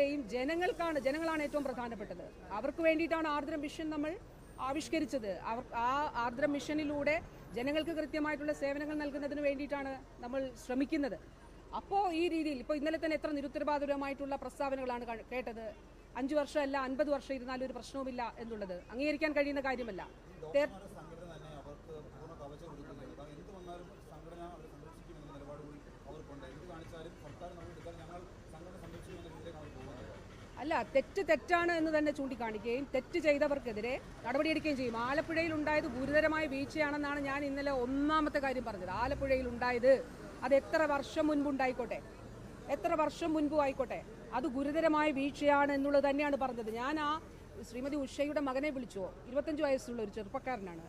വരികയും ജനങ്ങളാണ് ഏറ്റവും പ്രധാനപ്പെട്ടത്. അവർക്ക് വേണ്ടിയിട്ടാണ് ആർദ്ര മിഷൻ നമ്മൾ ആവിഷ്കരിച്ചത്. ആ ആർദ്ര മിഷനിലൂടെ ജനങ്ങൾക്ക് കൃത്യമായിട്ടുള്ള സേവനങ്ങൾ നൽകുന്നതിന് വേണ്ടിയിട്ടാണ് നമ്മൾ ശ്രമിക്കുന്നത്. അപ്പോൾ ഈ രീതിയിൽ ഇപ്പോൾ ഇന്നലെ തന്നെ എത്ര നിരുത്തരവാദപരമായിട്ടുള്ള പ്രസ്താവനകളാണ് കേട്ടത്. 5 വർഷമല്ല 50 വർഷം ഇരുന്നാലും ഒരു പ്രശ്നവുമില്ല എന്നുള്ളത് അംഗീകരിക്കാൻ കഴിയുന്ന കാര്യമല്ല. അല്ല, തെറ്റാണ് എന്ന് തന്നെ ചൂണ്ടിക്കാണിക്കുകയും തെറ്റ് ചെയ്തവർക്കെതിരെ നടപടിയെടുക്കുകയും ചെയ്യും. ആലപ്പുഴയിൽ ഉണ്ടായത് ഗുരുതരമായ വീഴ്ചയാണെന്നാണ് ഞാൻ ഇന്നലെ ഒന്നാമത്തെ കാര്യം പറഞ്ഞത്. ആലപ്പുഴയിൽ ഉണ്ടായത് അത് എത്ര വർഷം മുൻപും ആയിക്കോട്ടെ അത് ഗുരുതരമായ വീഴ്ചയാണ് എന്നുള്ളത് തന്നെയാണ് പറഞ്ഞത്. ഞാൻ ആ ശ്രീമതി ഉഷയുടെ മകനെ വിളിച്ചു. 25 വയസ്സുള്ള ഒരു ചെറുപ്പക്കാരനാണ്.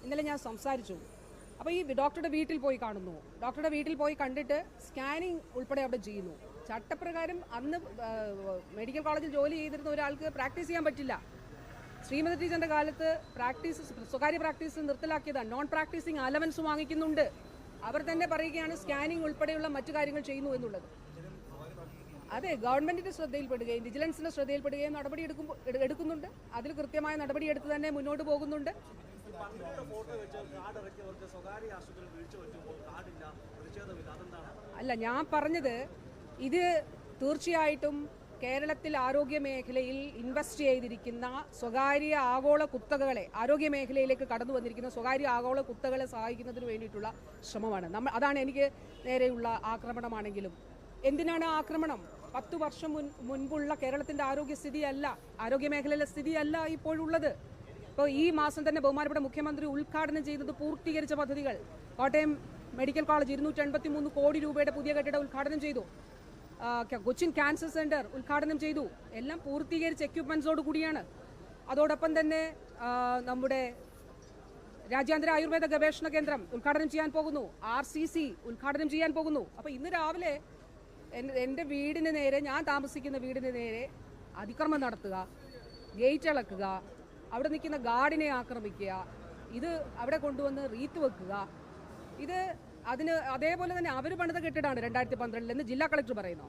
ഇന്നലെ ഞാൻ സംസാരിച്ചു. അപ്പോൾ ഈ ഡോക്ടറുടെ വീട്ടിൽ പോയി കാണുന്നു. ഡോക്ടറുടെ വീട്ടിൽ പോയി കണ്ടിട്ട് സ്കാനിങ് ഉൾപ്പെടെ അവിടെ ചെയ്യുന്നു. ചട്ടപ്രകാരം അന്ന് മെഡിക്കൽ കോളേജിൽ ജോലി ചെയ്തിരുന്ന ഒരാൾക്ക് പ്രാക്ടീസ് ചെയ്യാൻ പറ്റില്ല. ശ്രീമതി ടീച്ചറിന്റെ കാലത്ത് സ്വകാര്യ പ്രാക്ടീസ് നിർത്തലാക്കിയതാണ്. നോൺ പ്രാക്ടീസിങ് അലവൻസ് വാങ്ങിക്കുന്നുണ്ട്. അവർ തന്നെ പറയുകയാണ് സ്കാനിങ് ഉൾപ്പെടെയുള്ള മറ്റു കാര്യങ്ങൾ ചെയ്യുന്നു എന്നുള്ളത്. അതെ, ഗവൺമെന്റിന്റെ ശ്രദ്ധയിൽപ്പെടുകയും വിജിലൻസിന്റെ ശ്രദ്ധയിൽപ്പെടുകയും നടപടി എടുക്കുന്നുണ്ട്. അതിൽ കൃത്യമായ നടപടിയെടുത്ത് തന്നെ മുന്നോട്ട് പോകുന്നുണ്ട്. അല്ല, ഞാൻ പറഞ്ഞത് ഇത് തീർച്ചയായിട്ടും കേരളത്തിൽ ആരോഗ്യ മേഖലയിൽ ഇൻവെസ്റ്റ് ചെയ്തിരിക്കുന്ന സ്വകാര്യ ആഗോള കുത്തകകളെ, ആരോഗ്യ മേഖലയിലേക്ക് കടന്നു വന്നിരിക്കുന്ന സ്വകാര്യ ആഗോള കുത്തകളെ സഹായിക്കുന്നതിന് വേണ്ടിയിട്ടുള്ള ശ്രമമാണ്. അതാണ് എനിക്ക് നേരെയുള്ള ആക്രമണമാണെങ്കിലും. എന്തിനാണ് ആക്രമണം? 10 വർഷം മുൻപുള്ള കേരളത്തിന്റെ ആരോഗ്യ മേഖലയിലെ സ്ഥിതിയല്ല ഇപ്പോഴുള്ളത്. ഇപ്പോൾ ഈ മാസം തന്നെ ബഹുമാനപ്പെട്ട മുഖ്യമന്ത്രി ഉദ്ഘാടനം ചെയ്തത് പൂർത്തീകരിച്ച പദ്ധതികൾ. കോട്ടയം മെഡിക്കൽ കോളേജ് 253 കോടി രൂപയുടെ പുതിയ കെട്ടിടം ഉദ്ഘാടനം ചെയ്തു. കൊച്ചിൻ ക്യാൻസർ സെന്റർ ഉദ്ഘാടനം ചെയ്തു. എല്ലാം പൂർത്തീകരിച്ച എക്യുപ്മെന്റ്സോട് കൂടിയാണ്. അതോടൊപ്പം തന്നെ നമ്മുടെ രാജ്യാന്തര ആയുർവേദ ഗവേഷണ കേന്ദ്രം ഉദ്ഘാടനം ചെയ്യാൻ പോകുന്നു. RCC ഉദ്ഘാടനം ചെയ്യാൻ പോകുന്നു. അപ്പോൾ ഇന്ന് രാവിലെ എൻ്റെ വീടിന് നേരെ, ഞാൻ താമസിക്കുന്ന വീടിന് നേരെ അതിക്രമം നടത്തുക, ഗേറ്റ് ഇളക്കുക, അവിടെ നിൽക്കുന്ന ഗാർഡിനെ ആക്രമിക്കുക, ഇത് അവിടെ കൊണ്ടുവന്ന് റീത്ത് വെക്കുക, അതേപോലെ തന്നെ അവർ പണിത കെട്ടിടമാണ് 2012 എന്ന് ജില്ലാ കളക്ടർ പറയുന്നു.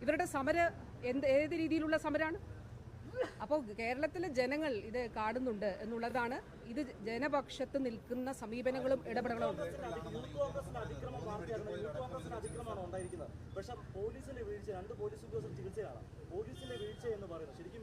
ഇവരുടെ സമരം ഏത് രീതിയിലുള്ള സമരമാണ്? അപ്പോൾ കേരളത്തിലെ ജനങ്ങൾ ഇത് കാണുന്നുണ്ട് എന്നുള്ളതാണ്. ഇത് ജനപക്ഷത്ത് നിൽക്കുന്ന സമീപനങ്ങളും ഇടപെടലുകളും. പക്ഷേ പോലീസിന്റെ വീഴ്ച, 2 പോലീസ് ഉദ്യോഗസ്ഥർ ചികിത്സയാണ്. പോലീസിന്റെ വീഴ്ച എന്ന് പറയുന്നത് ശരിക്കും